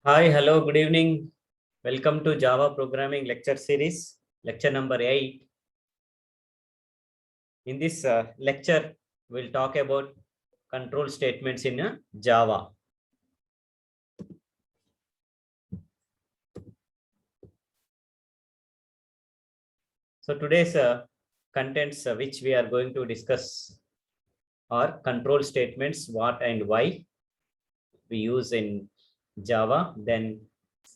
Hi, hello, good evening. Welcome to Java Programming Lecture Series, lecture number 8. In this lecture, we'll talk about control statements in Java. So today's contents which we are going to discuss are control statements, what and why we use in Java. Then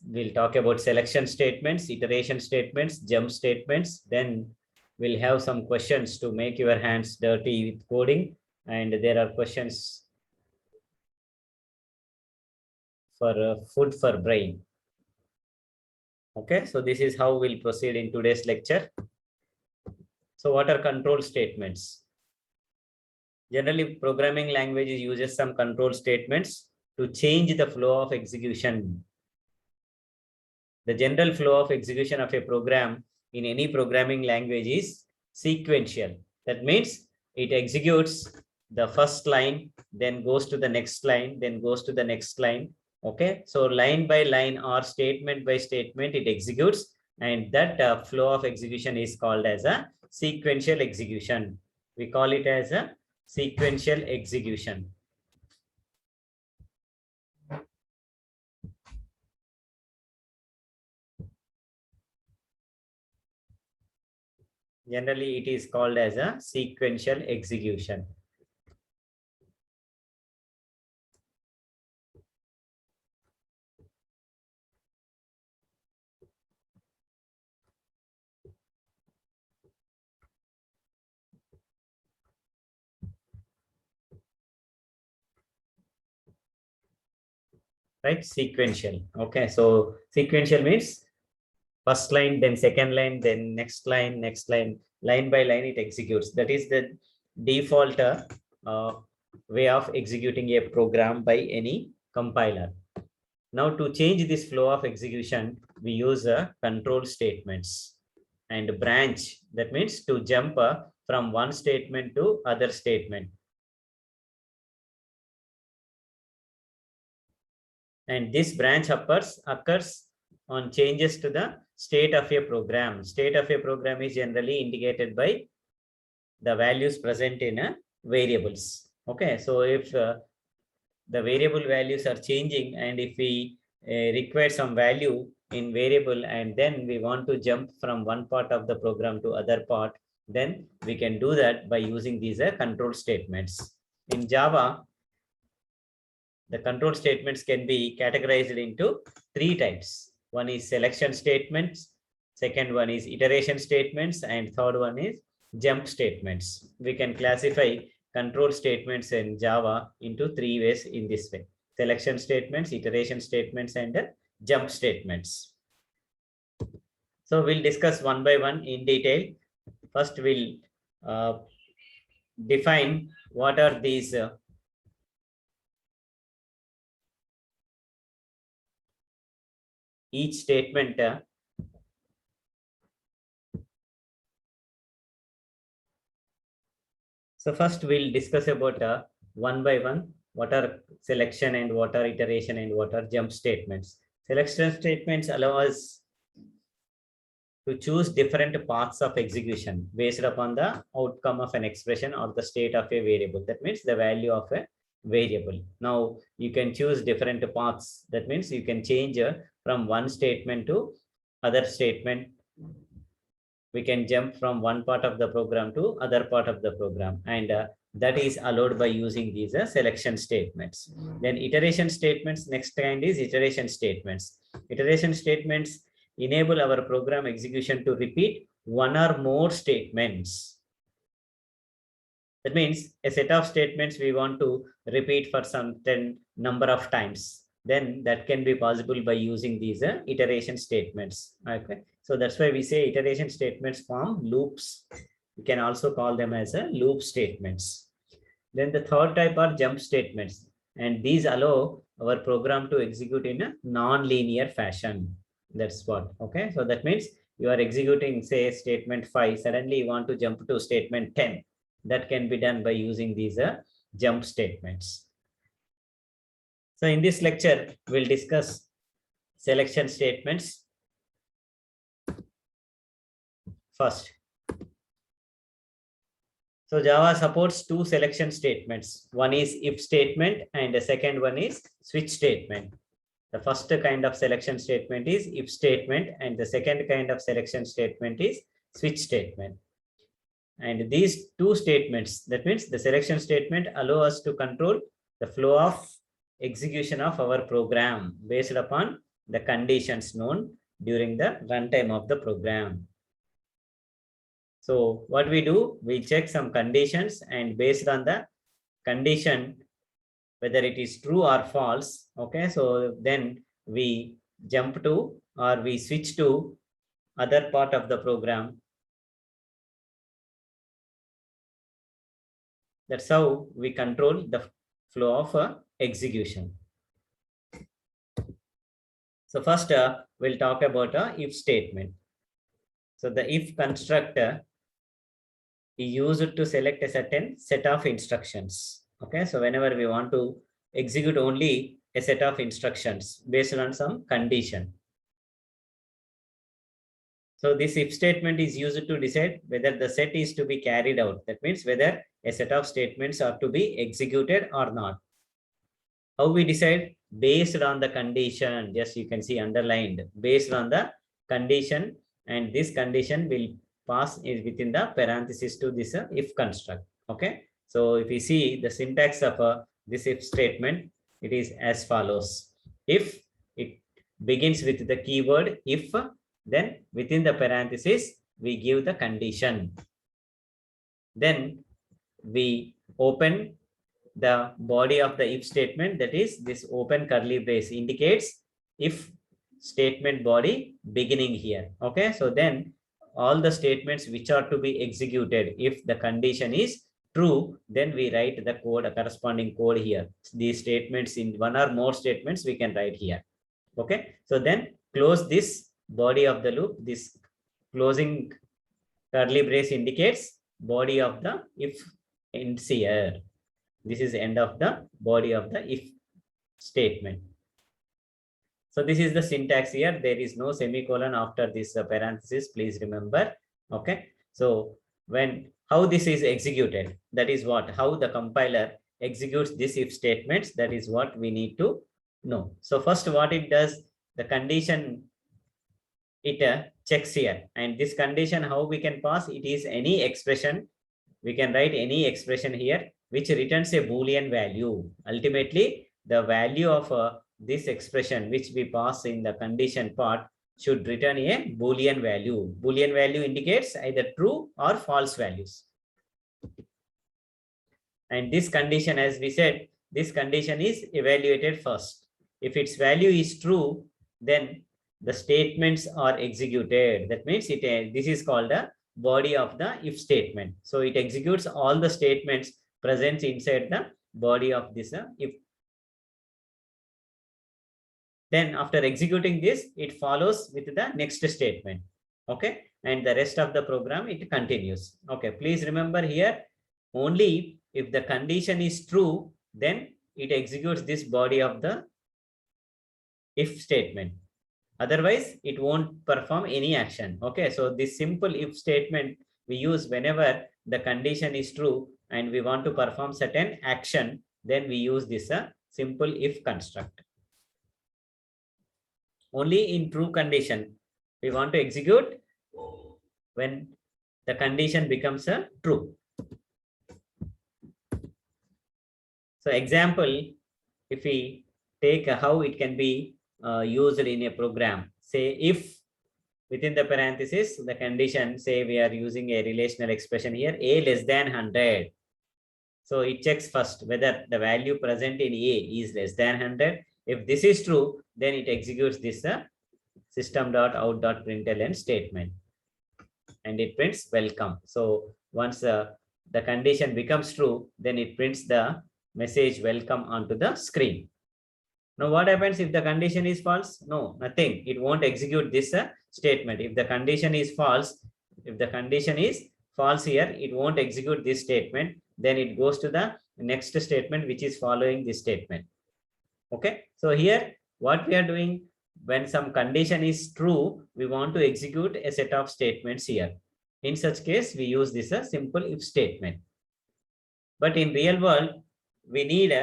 we'll talk about selection statements, iteration statements, jump statements. Then we'll have some questions to make your hands dirty with coding. And there are questions for food for brain. Okay, so this is how we'll proceed in today's lecture. So what are control statements? Generally, programming languages uses some control statements to change the flow of execution. The general flow of execution of a program in any programming language is sequential. That means it executes the first line, then goes to the next line, then goes to the next line. Okay, so line by line or statement by statement, it executes, and that flow of execution is called as a sequential execution. We call it as a sequential execution. Generally, it is called as a sequential execution. Right? Sequential. Okay, so sequential means first line, then second line, then next line, line by line it executes. That is the default way of executing a program by any compiler. Now to change this flow of execution, we use control statements and branch. That means to jump from one statement to other statement. And this branch occurs on changes to the state of a program. State of a program is generally indicated by the values present in variables. Okay, so if the variable values are changing and if we require some value in variable and then we want to jump from one part of the program to other part, then we can do that by using these control statements. In Java, the control statements can be categorized into three types. One is selection statements, second one is iteration statements, and third one is jump statements. We can classify control statements in Java into three ways in this way: selection statements, iteration statements, and jump statements. So we'll discuss one by one in detail. First, we'll define what are these each statement. So first we'll discuss about one by one, what are selection and what are iteration and what are jump statements. Selection statements allow us to choose different paths of execution based upon the outcome of an expression or the state of a variable. That means the value of a variable. Now you can choose different paths. That means you can change from one statement to other statement. We can jump from one part of the program to other part of the program, and that is allowed by using these selection statements. Then iteration statements, next kind is iteration statements. Iteration statements enable our program execution to repeat one or more statements. That means a set of statements we want to repeat for some 10 number of times, then that can be possible by using these iteration statements. Okay, so that's why we say iteration statements form loops. We can also call them as a loop statements. Then the third type are jump statements, and these allow our program to execute in a non-linear fashion. That's what. Okay, so that means you are executing, say, statement 5, suddenly you want to jump to statement 10. That can be done by using these jump statements. So in this lecture, we'll discuss selection statements first. So Java supports two selection statements. One is if statement and the second one is switch statement. The first kind of selection statement is if statement and the second kind of selection statement is switch statement. And these two statements, that means the selection statement allow us to control the flow of execution of our program based upon the conditions known during the runtime of the program. So what we do, we check some conditions, and based on the condition, whether it is true or false, okay, so then we jump to or we switch to other part of the program. That's how we control the flow of execution. So first we'll talk about a if statement. So the if constructor is used to select a certain set of instructions. Okay, so whenever we want to execute only a set of instructions based on some condition. So this if statement is used to decide whether the set is to be carried out. That means whether a set of statements are to be executed or not. How we decide? Based on the condition. Yes, you can see underlined. Based on the condition, and this condition will pass within the parenthesis to this if construct. Okay. So if you see the syntax of this if statement, it is as follows. If it begins with the keyword if, then within the parenthesis, we give the condition. Then we open the body of the if statement, that is this open curly brace indicates if statement body beginning here. Okay, so then all the statements which are to be executed, if the condition is true, then we write the code, a corresponding code here. These statements, in one or more statements, we can write here. Okay, so then close this body of the loop. This closing curly brace indicates body of the if ends here. This is the end of the body of the if statement. So this is the syntax here. There is no semicolon after this parenthesis. Please remember. Okay. So how this is executed, that is what, how the compiler executes this if statements, that is what we need to know. So first what it does, the condition it checks here, and this condition, how we can pass, it is any expression. We can write any expression here which returns a Boolean value. Ultimately, the value of this expression which we pass in the condition part should return a Boolean value. Boolean value indicates either true or false values. And this condition, as we said, this condition is evaluated first. If its value is true, then the statements are executed. That means this is called a body of the if statement. So it executes all the statements present inside the body of this if. Then after executing this, it follows with the next statement. Okay, and the rest of the program, it continues. Okay, please remember here, only if the condition is true, then it executes this body of the if statement. Otherwise, it won't perform any action. Okay, so this simple if statement we use whenever the condition is true and we want to perform certain action, then we use this simple if construct. Only in true condition we want to execute when the condition becomes true. So example, if we take how it can be used in a program, say if within the parenthesis, the condition, say we are using a relational expression here, a less than 100. So it checks first whether the value present in a is less than 100. If this is true, then it executes this system.out.println statement, and it prints welcome. So once the condition becomes true, then it prints the message welcome onto the screen. Now what happens if the condition is false? No, nothing. It won't execute this statement. If the condition is false, here, it won't execute this statement. Then it goes to the next statement which is following this statement. Okay, so here what we are doing, when some condition is true, we want to execute a set of statements here. In such case, we use this a simple if statement. But in real world, we need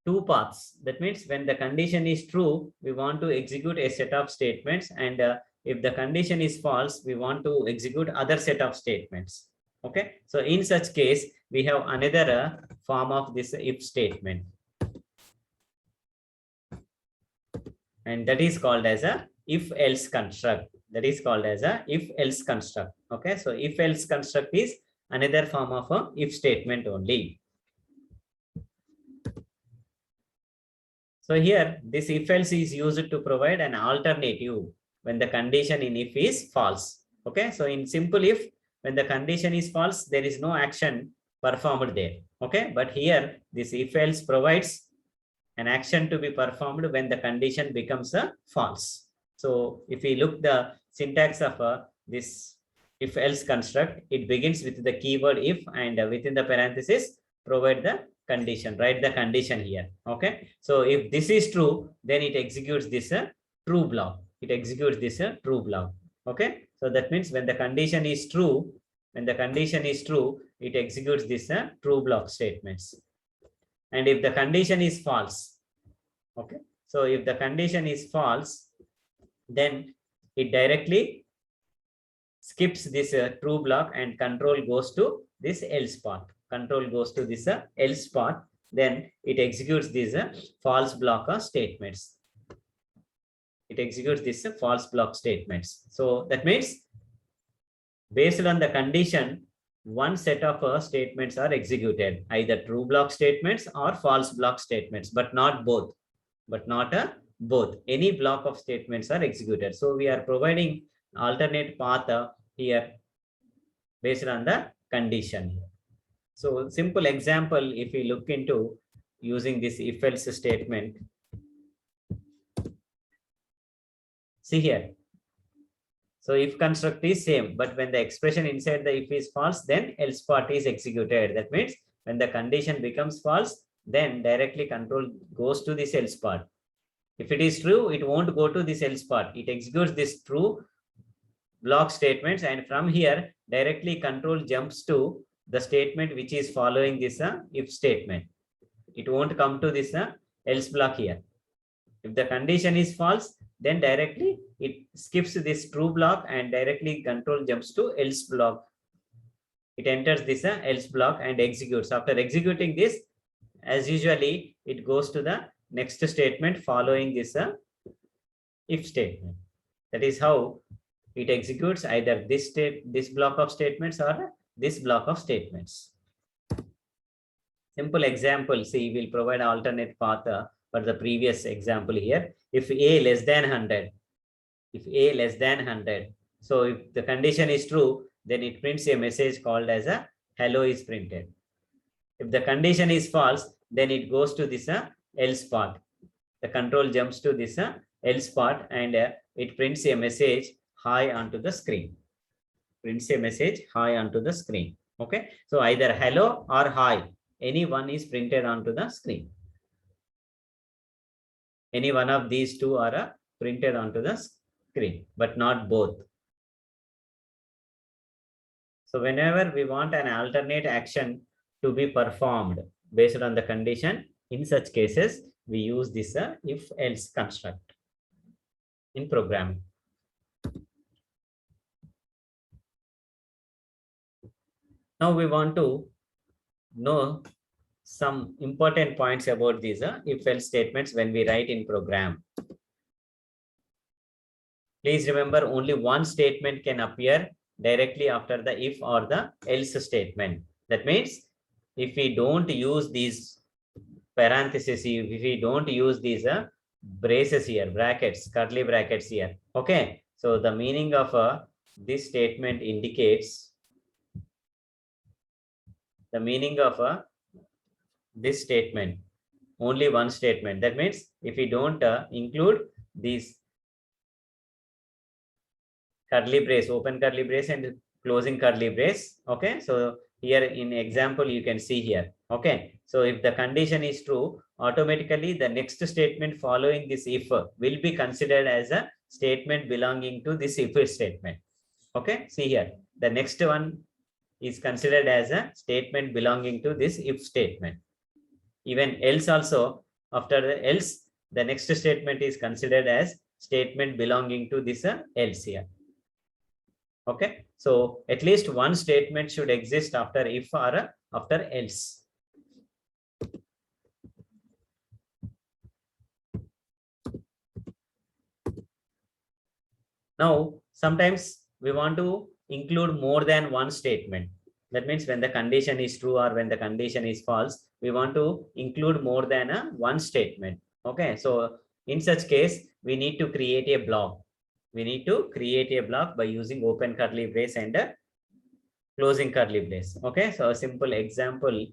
two paths. That means when the condition is true, we want to execute a set of statements, and if the condition is false, we want to execute other set of statements. Okay, so in such case, we have another form of this if statement, and that is called as a if else construct. That is called as a if else construct. Okay, so if else construct is another form of a if statement only. So here, this if else is used to provide an alternative when the condition in if is false. Okay, so in simple if, when the condition is false, there is no action performed there. Okay, but here this if else provides an action to be performed when the condition becomes a false. So if we look the syntax of this if else construct, it begins with the keyword if, and within the parenthesis provide the condition, write the condition here. Okay, so if this is true, then it executes this true block. It executes this true block. Okay, so that means when the condition is true, it executes this true block statements. And if the condition is false, okay, so if the condition is false, then it directly skips this true block and control goes to this else part. Control goes to this else part, then it executes these false block statements. It executes this false block statements. So that means based on the condition, one set of statements are executed, either true block statements or false block statements, but not both. Both. Any block of statements are executed. So we are providing alternate path here based on the condition here. So simple example, if we look into using this if else statement, see here. So if construct is same, but when the expression inside the if is false, then else part is executed. That means when the condition becomes false, then directly control goes to this else part. If it is true, it won't go to this else part. It executes this true block statements, and from here directly control jumps to the statement which is following this if statement. It won't come to this else block here. If the condition is false, then directly it skips this true block and directly control jumps to else block. It enters this else block and executes. After executing this, as usually, it goes to the next statement following this if statement. That is how it executes either this block of statements or this block of statements. Simple example, see, we'll provide alternate path for the previous example here. If a less than 100, so if the condition is true, then it prints a message called as a hello is printed. If the condition is false, then it goes to this else part. The control jumps to this else part, and it prints a message hi onto the screen. Okay, so either hello or hi, any one is printed onto the screen. Any one of these two are printed onto the screen, but not both. So whenever we want an alternate action to be performed based on the condition, in such cases, we use this if else construct in programming. Now we want to know some important points about these if else statements when we write in program. Please remember, only one statement can appear directly after the if or the else statement. That means if we don't use these parentheses, if we don't use these braces here, brackets, curly brackets here, okay, so the meaning of this statement indicates the meaning of this statement, only one statement. That means if we don't include these curly brace, open curly brace and closing curly brace, okay, so here in example you can see here, Okay, so if the condition is true, automatically the next statement following this if will be considered as a statement belonging to this if statement. Okay, see here, the next one is considered as a statement belonging to this if statement. Even else also, after the else, the next statement is considered as statement belonging to this else here. Okay, so at least one statement should exist after if or after else. Now, sometimes we want to include more than one statement. That means when the condition is true or when the condition is false, we want to include more than one statement. Okay, so in such case, we need to create a block. We need to create a block by using open curly brace and closing curly brace. Okay, so a simple example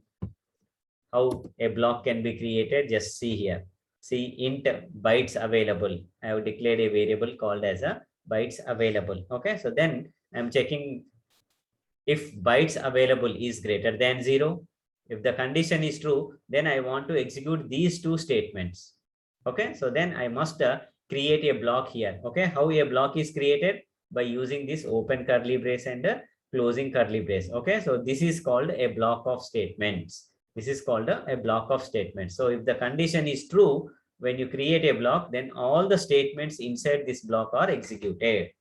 how a block can be created, just see here. See int bytes available. I have declared a variable called as a bytes available. Okay, so then I'm checking if bytes available is greater than 0. If the condition is true, then I want to execute these two statements. Okay, so then I must create a block here. Okay, how a block is created? By using this open curly brace and closing curly brace. Okay, so this is called a block of statements. This is called a block of statements. So if the condition is true, when you create a block, then all the statements inside this block are executed.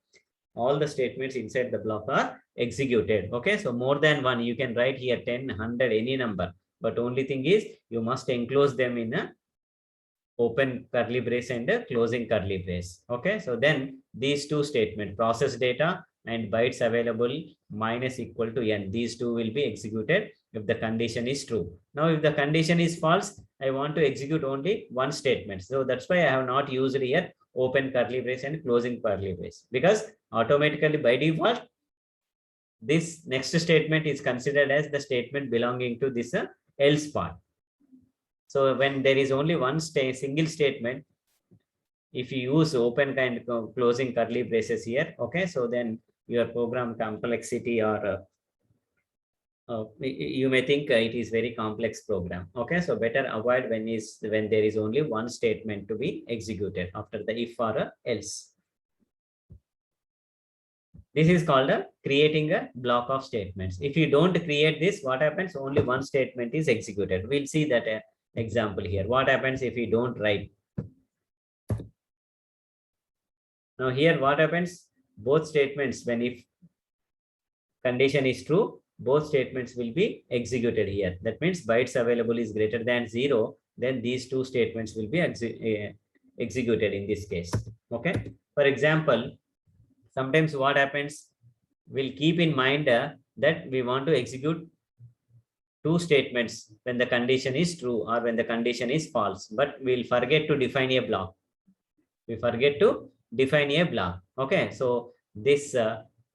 All the statements inside the block are executed. Okay, so more than one, you can write here 10, 100, any number. But only thing is you must enclose them in a open curly brace and a closing curly brace. Okay, so then these two statements, process data and bytes available minus equal to n, these two will be executed if the condition is true. Now, if the condition is false, I want to execute only one statement. So that's why I have not used here open curly brace and closing curly brace, because automatically by default, this next statement is considered as the statement belonging to this else part. So when there is only one single statement, if you use open kind of closing curly braces here, okay, so then your program complexity or you may think it is very complex program. Okay, so better avoid when there is only one statement to be executed after the if or else. This is called creating a block of statements. If you don't create this, what happens? Only one statement is executed. We'll see that example here. What happens if you don't write? Now here, what happens? Both statements, when if condition is true, both statements will be executed here. That means bytes available is greater than 0. Then these two statements will be executed in this case. Okay. For example, sometimes what happens, we'll keep in mind that we want to execute two statements when the condition is true or when the condition is false, but we'll forget to define a block. We forget to define a block. Okay, so this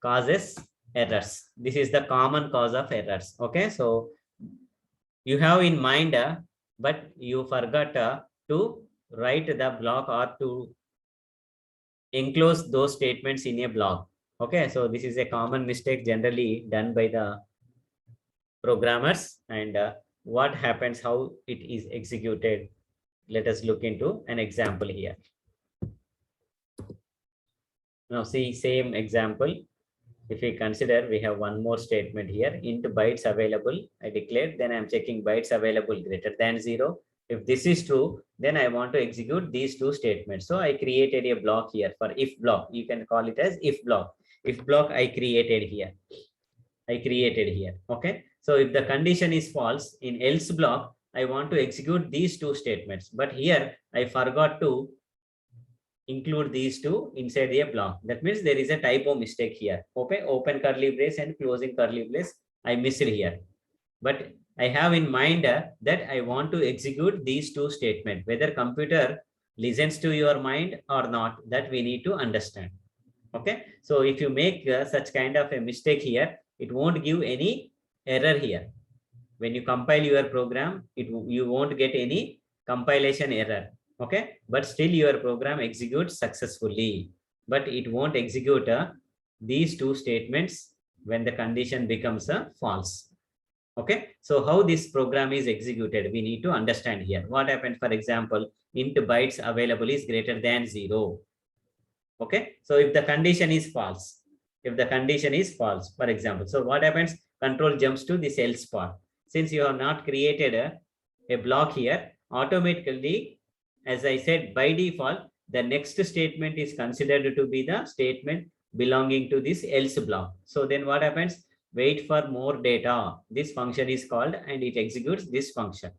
causes errors. This is the common cause of errors. Okay, so you have in mind, but you forgot to write the block or to enclose those statements in a block. Okay, so this is a common mistake generally done by the programmers. And what happens, how it is executed, let us look into an example here. Now see, same example. If we consider, we have one more statement here, int bytes available, I declared, then I'm checking bytes available greater than 0. If this is true, then I want to execute these two statements. So I created a block here for if block. You can call it as if block. If block I created here. Okay. So if the condition is false, in else block, I want to execute these two statements. But here I forgot to include these two inside a block. That means there is a typo mistake here. Okay, open curly brace and closing curly brace, I missed here. But I have in mind that I want to execute these two statements. Whether computer listens to your mind or not, that we need to understand. Okay, so if you make such kind of a mistake here, it won't give any error here. When you compile your program, you won't get any compilation error. Okay, but still your program executes successfully, but it won't execute these two statements when the condition becomes false. Okay, so how this program is executed, we need to understand here. What happened, for example, int bytes available is greater than 0. Okay, so if the condition is false, for example, so what happens? Control jumps to this else part. Since you have not created a block here, automatically, as I said, by default, the next statement is considered to be the statement belonging to this else block. So then what happens? Wait for more data. This function is called and it executes this function.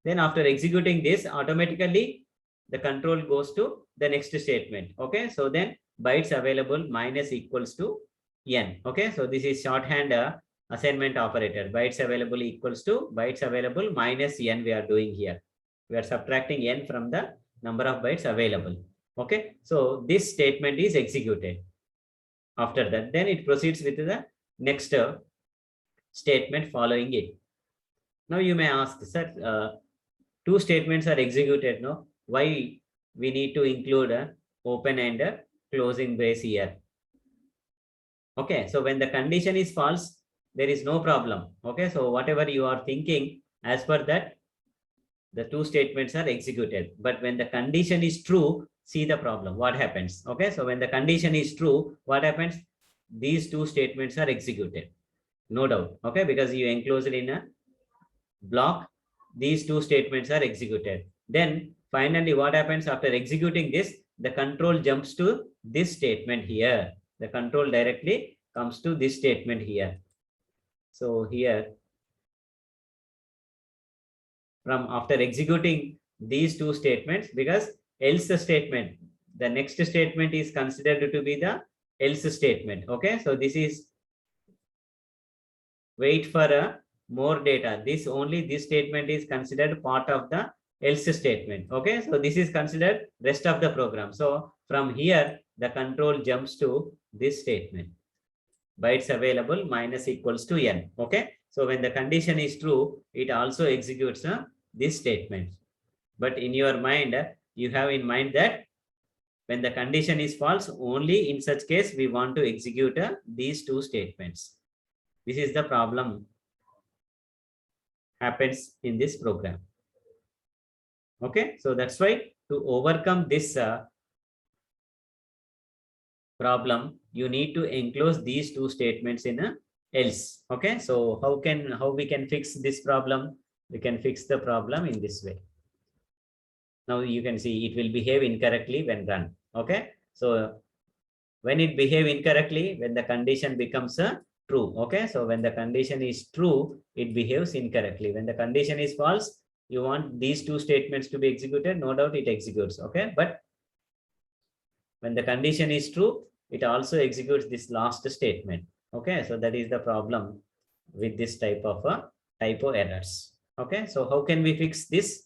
Then after executing this, automatically the control goes to the next statement. Okay, so then bytes available minus equals to n. Okay, so this is shorthand assignment operator. Bytes available equals to bytes available minus n. We are doing here. We are subtracting n from the number of bytes available. Okay, so this statement is executed. After that, then it proceeds with the next statement following it. Now you may ask, sir, two statements are executed, no? Why we need to include a open and a closing brace here? Okay, so when the condition is false, there is no problem. Okay, so whatever you are thinking, as per that, the two statements are executed. But when the condition is true, see the problem. What happens? Okay, so when the condition is true, what happens? These two statements are executed. No doubt. Okay, because you enclose it in a block, these two statements are executed. Then finally, what happens after executing this? The control jumps to this statement here. The control directly comes to this statement here. So here, from after executing these two statements, because else statement, the next statement is considered to be the else statement. Okay, so this is wait for a more data. This statement is considered part of the else statement. Okay, so this is considered rest of the program. So from here, the control jumps to this statement. Bytes available minus equals to n. Okay, so when the condition is true, it also executes this statement. But in your mind, you have in mind that when the condition is false, only in such case we want to execute these two statements. This is the problem happens in this program. Okay, so that's why to overcome this problem, you need to enclose these two statements in a else. Okay, so how we can fix this problem? We can fix the problem in this way. Now you can see it will behave incorrectly when run. Okay, so when it behave incorrectly, when the condition becomes true. Okay, so when the condition is true, it behaves incorrectly. When the condition is false, you want these two statements to be executed, no doubt it executes. Okay, but when the condition is true, it also executes this last statement. Okay, so that is the problem with this type of typo errors. Okay, so how can we fix this?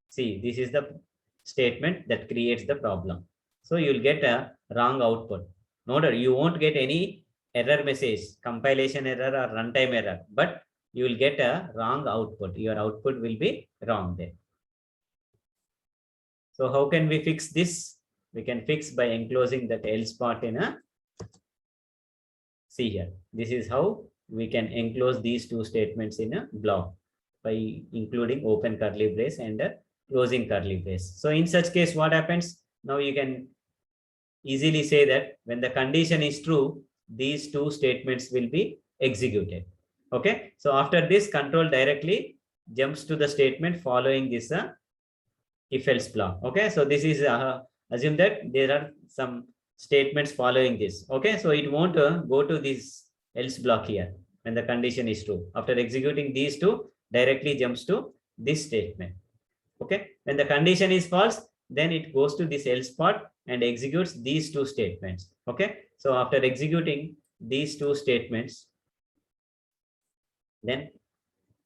See, this is the statement that creates the problem. So you'll get a wrong output. No doubt you won't get any error message, compilation error or runtime error, but you will get a wrong output. Your output will be wrong there. So how can we fix this? We can fix by enclosing that else part in a, see here, this is how we can enclose these two statements in a block by including open curly brace and a closing curly brace. So in such case, what happens? Now you can easily say that when the condition is true, these two statements will be executed. Okay, so after this, control directly jumps to the statement following this if else block. Okay, so this is assume that there are some statements following this. Okay, so it won't go to this else block here when the condition is true. After executing these two, directly jumps to this statement. Okay, when the condition is false, then it goes to this else part and executes these two statements. Okay, so after executing these two statements, then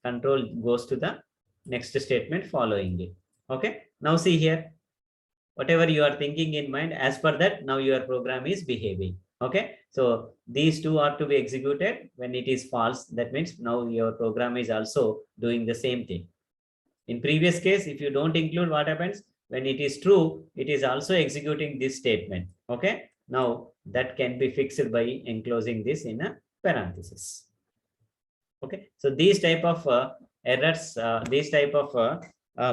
control goes to the next statement following it. Okay, now see here, whatever you are thinking in mind, as per that, now your program is behaving. Okay, so these two are to be executed when it is false. That means now your program is also doing the same thing. In previous case, if you don't include, what happens? When it is true, it is also executing this statement. Okay, now that can be fixed by enclosing this in a parenthesis. Okay, so these type of errors, these type of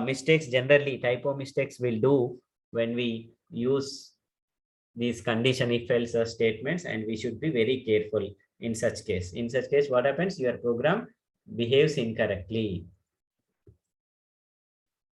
mistakes, generally typo mistakes will do when we use these condition if else statements, and we should be very careful in such case. In such case, what happens? Your program behaves incorrectly.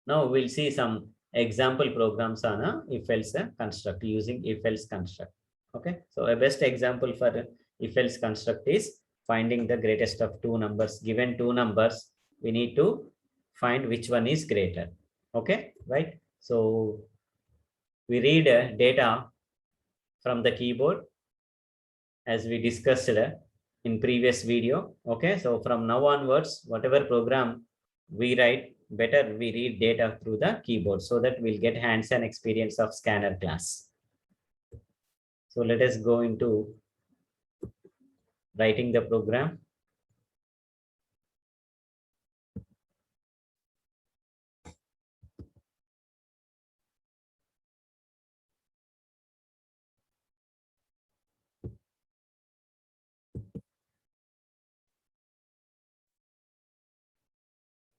Now we'll see some example programs on a if else construct using if else construct. Okay, so a best example for if else construct is finding the greatest of two numbers. Given two numbers, we need to find which one is greater. Okay, right? So we read data from the keyboard as we discussed in previous video. Okay, so from now onwards, whatever program we write, better we read data through the keyboard so that we'll get hands-on experience of scanner class. So let us go into writing the program.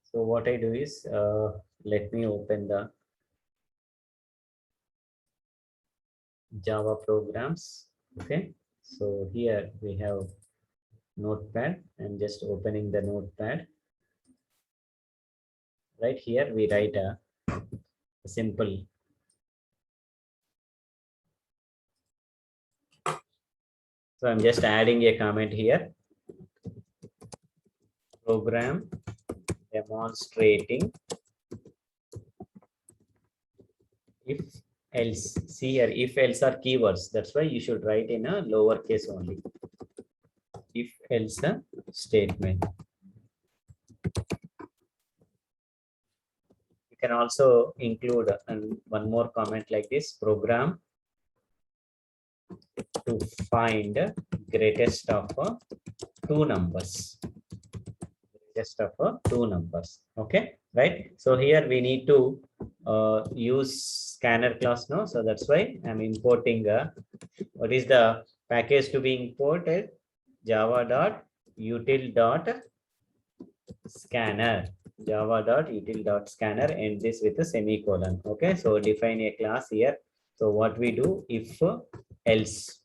So what I do is, let me open the Java programs. Okay, so here we have Notepad. I'm just opening the Notepad. Right here we write a simple. So I'm just adding a comment here. Program demonstrating if else. See here, if else are keywords. That's why you should write in a lowercase only. If else statement. You can also include one more comment like this: program to find greatest of two numbers. Greatest of two numbers. Okay, right? So here we need to use scanner class now. So that's why I'm importing what is the package to be imported? Java.util.scanner. Java.util.scanner, and this with a semicolon. Okay, so define a class here. So what we do, if else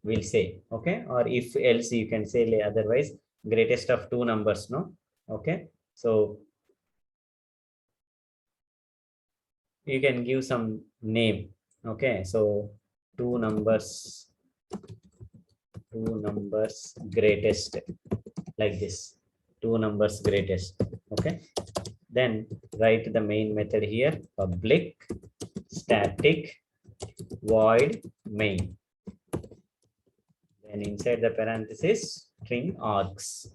we'll say, okay, or if else you can say otherwise, greatest of two numbers, no? Okay, so you can give some name. Okay, so two numbers greatest, like this, two numbers greatest. Okay, then write the main method here, public static void main, then inside the parenthesis string args.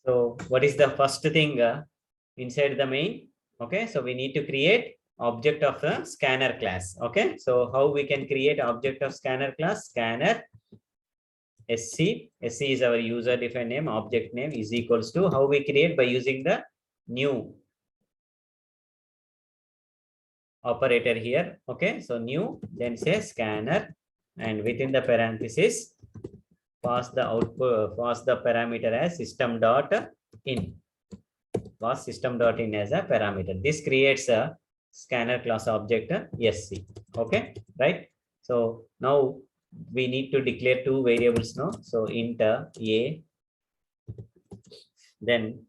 So what is the first thing inside the main? Okay, so we need to create object of the scanner class. Okay, so how we can create object of scanner class? Scanner SC is our user defined name, object name is equals to, how we create? By using the new operator here. Okay, so new, then say scanner, and within the parenthesis pass the output, pass the parameter as system.in. Pass system.in as a parameter. This creates a scanner class object SC. Okay, right? So now we need to declare two variables now. So int a. Then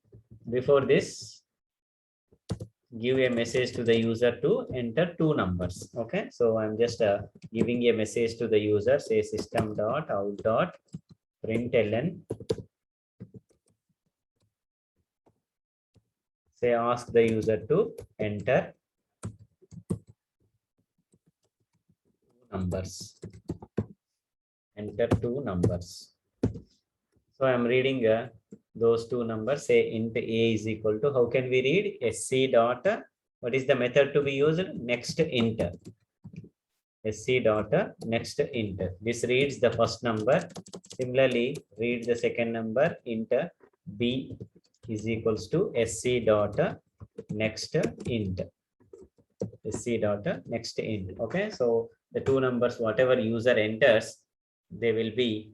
before this, give a message to the user to enter two numbers. Okay, so I'm just giving a message to the user, say system.out.println. Say ask the user to enter numbers. Enter two numbers. So I'm reading those two numbers. Say int a is equal to, how can we read? SC dot, what is the method to be used? Next int. SC dot next int. This reads the first number. Similarly, read the second number. Int b is equals to SC dot next int. SC dot next int. Okay, so the two numbers, whatever user enters, they will be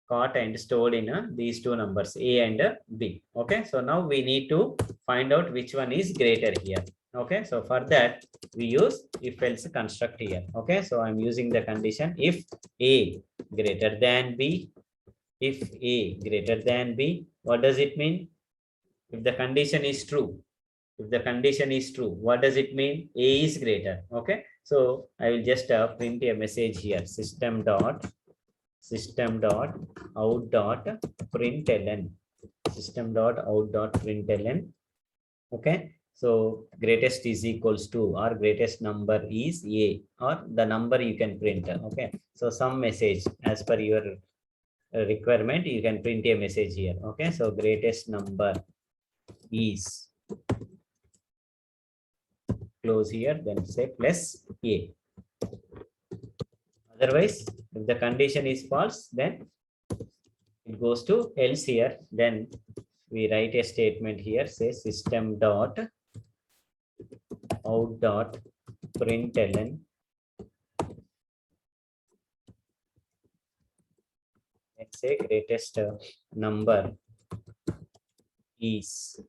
caught and stored in these two numbers A and B. Okay, so now we need to find out which one is greater here. Okay, so for that we use if else construct here. Okay, so I'm using the condition if A greater than B. If A greater than B, what does it mean? If the condition is true, if the condition is true, what does it mean? A is greater. Okay, so I will just print a message here, system dot out dot println, system dot out dot println. Okay, so greatest is equals to, or greatest number is A, or the number you can print. Okay, so some message as per your requirement, you can print a message here. Okay, so greatest number is, close here, then say plus A. Otherwise, if the condition is false, then it goes to else here. Then we write a statement here, say system dot out dot println, let's say greatest number is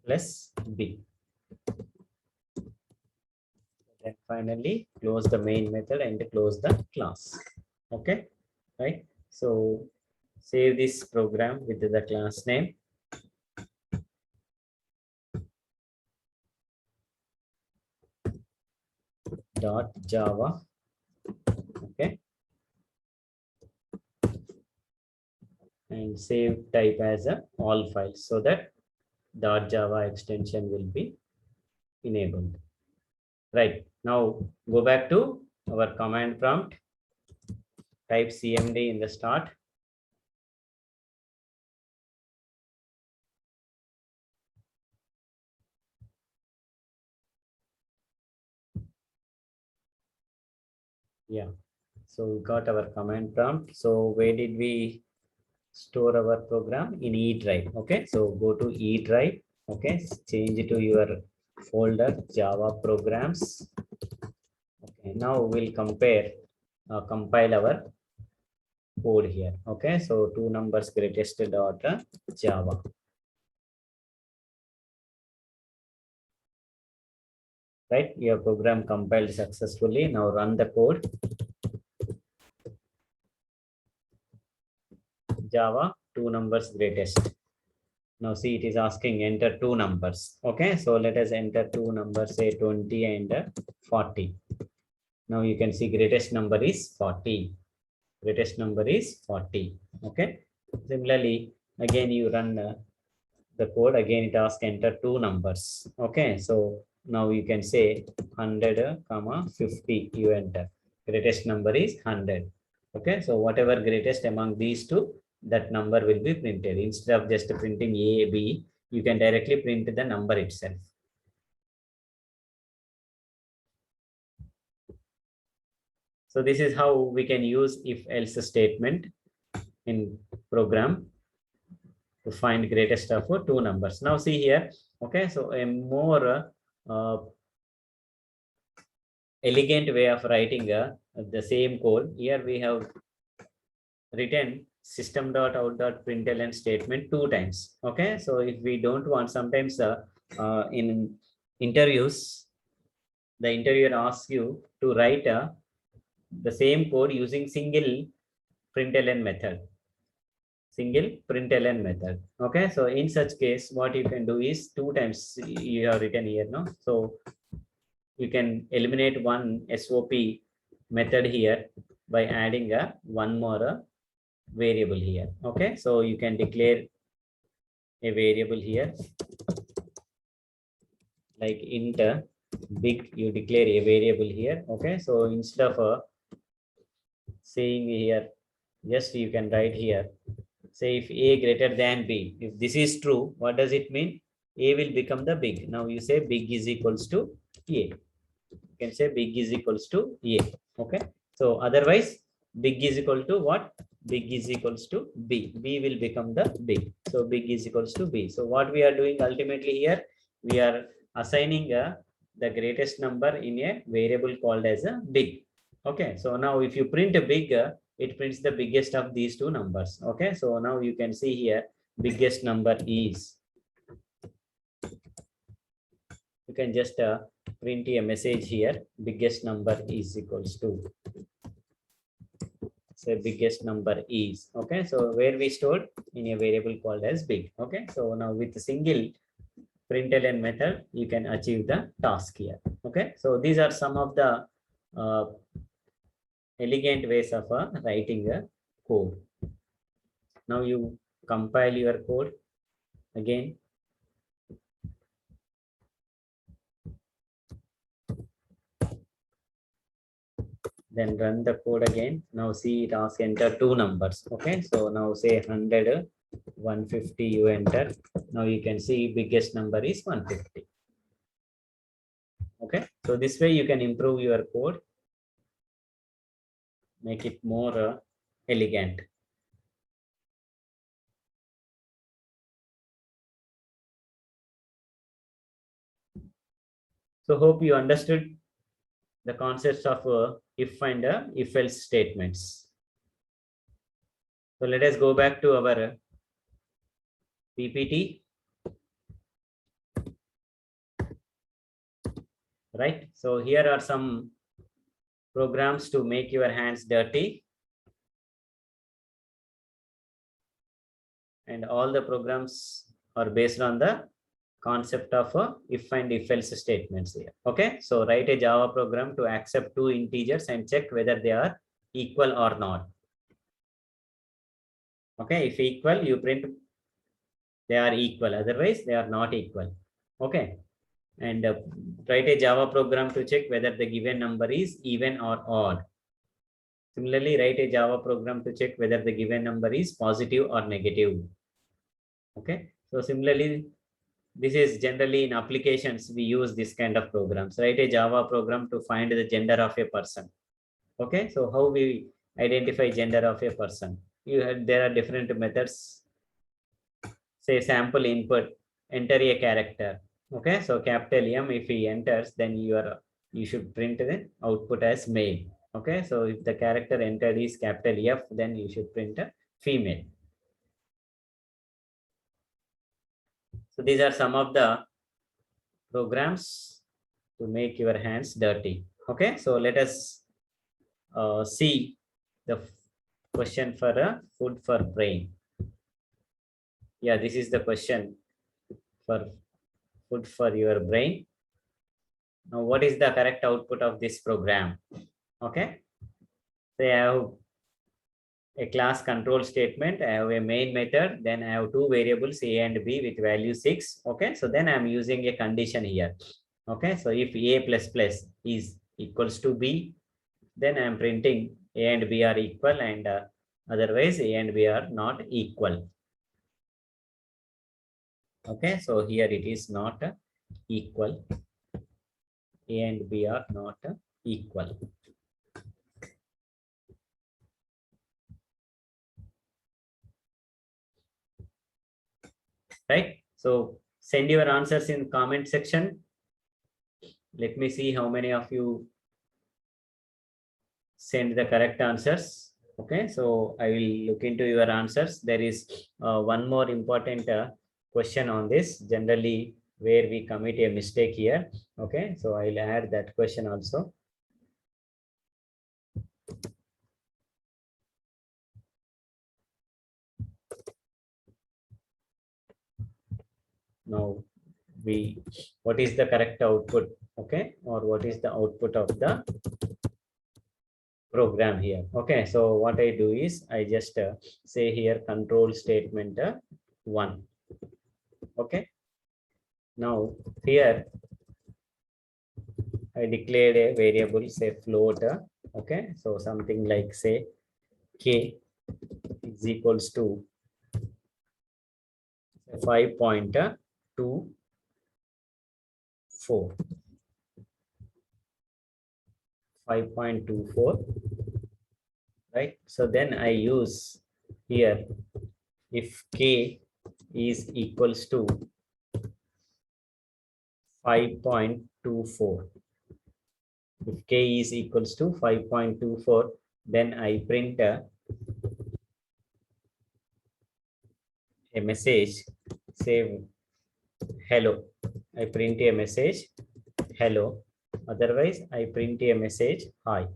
plus B. Then finally close the main method and close the class. Okay, right? So save this program with the class name. .java. Okay, and save type as a all files, so that .java extension will be enabled. Right, now go back to our command prompt, type cmd in the start. Yeah, so we got our command prompt. So where did we store our program? In E drive. Okay, so go to E drive. Okay, change it to your folder Java programs. Okay, now we'll compile our code here. Okay, so two numbers greatest dot Java. Right, your program compiled successfully. Now run the code. Java, two numbers greatest. Now see, it is asking enter two numbers. Okay, so let us enter two numbers, say 20 and 40. Now you can see greatest number is 40. Greatest number is 40. Okay, similarly, again you run the code. Again it asks enter two numbers. Okay, so now you can say 100, 50. You enter. Greatest number is 100. Okay, so whatever greatest among these two, that number will be printed. Instead of just printing A, B, you can directly print the number itself. So this is how we can use if else statement in program to find greatest of two numbers. Now see here. Okay, so a more elegant way of writing the same code. Here we have written system.out.println statement two times. Okay, so if we don't want, sometimes in interviews, the interviewer asks you to write the same code using single println method. Single println method. Okay, so in such case, what you can do is two times you have written here, no? So you can eliminate one SOP method here by adding one more variable here. Okay, so you can declare a variable here like int big. You declare a variable here. Okay, so instead of saying here, just you can write here, say if A greater than B. If this is true, what does it mean? A will become the big. Now you say big is equals to A. You can say big is equals to A. Okay, so otherwise big is equal to what? Big is equals to B. B will become the big. So big is equals to B. So what we are doing ultimately here, we are assigning the greatest number in a variable called as a big. Okay, so now if you print a bigger, it prints the biggest of these two numbers. Okay, so now you can see here, biggest number is, you can just print a message here, biggest number is equals to, say biggest number is. Okay, so where we stored in a variable called as big. Okay, so now with a single println method, you can achieve the task here. Okay, so these are some of the elegant ways of writing a code. Now you compile your code again. Then run the code again. Now see it asks enter two numbers. Okay, so now say 100, 150 you enter. Now you can see biggest number is 150. Okay, so this way you can improve your code, make it more elegant. So hope you understood the concepts of if and if else statements. So let us go back to our PPT. Right. So here are some programs to make your hands dirty. And all the programs are based on the concept of if and if else statements here. Okay, so write a Java program to accept two integers and check whether they are equal or not. Okay, if equal, you print they are equal, otherwise they are not equal. Okay, and write a Java program to check whether the given number is even or odd. Similarly, write a Java program to check whether the given number is positive or negative. Okay, so similarly, this is generally in applications, we use this kind of programs. Write a Java program to find the gender of a person. Okay, so how we identify gender of a person? There are different methods. Say sample input, enter a character. Okay, so capital M, if he enters, then you should print the output as male. Okay, so if the character entered is capital F, then you should print a female. So these are some of the programs to make your hands dirty. Okay, so let us see the question for a food for brain. Yeah, this is the question for food for your brain. Now, what is the correct output of this program? Okay, so I have a class control statement. I have a main method. Then I have two variables A and B with value 6. Okay, so then I'm using a condition here. Okay, so if A plus plus is equals to B, then I'm printing A and B are equal, and otherwise A and B are not equal. Okay, so here it is not equal. A and B are not equal. Right, so send your answers in comment section. Let me see how many of you send the correct answers. Okay, so I will look into your answers. There is one more important question on this, generally where we commit a mistake here. Okay, so I'll add that question also. Now what is the correct output? Okay, or what is the output of the program here? Okay, so what I do is I just say here control statement 1. Okay, now here I declared a variable, say float. Okay, so something like say k is equals to 5.24. Right, so then I use here if k is equals to 5.24, If k is equals to 5.24, then I print a message, say hello. I print a message hello. Otherwise, I print a message hi.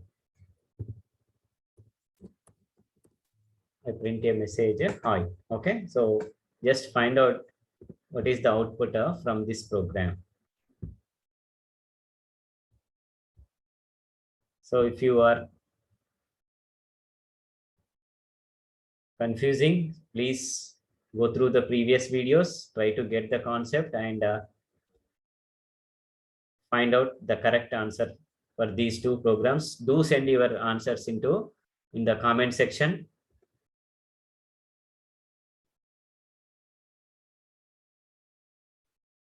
I print a message hi. Okay, so just find out what is the output from this program. So if you are confusing, please go through the previous videos, try to get the concept and find out the correct answer for these two programs. Do send your answers in the comment section.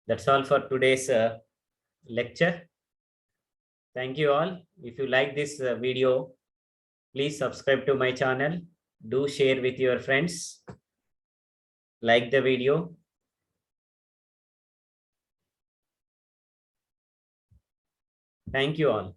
That's all for today's lecture. Thank you all. If you like this video, please subscribe to my channel. Do share with your friends. Like the video. Thank you all.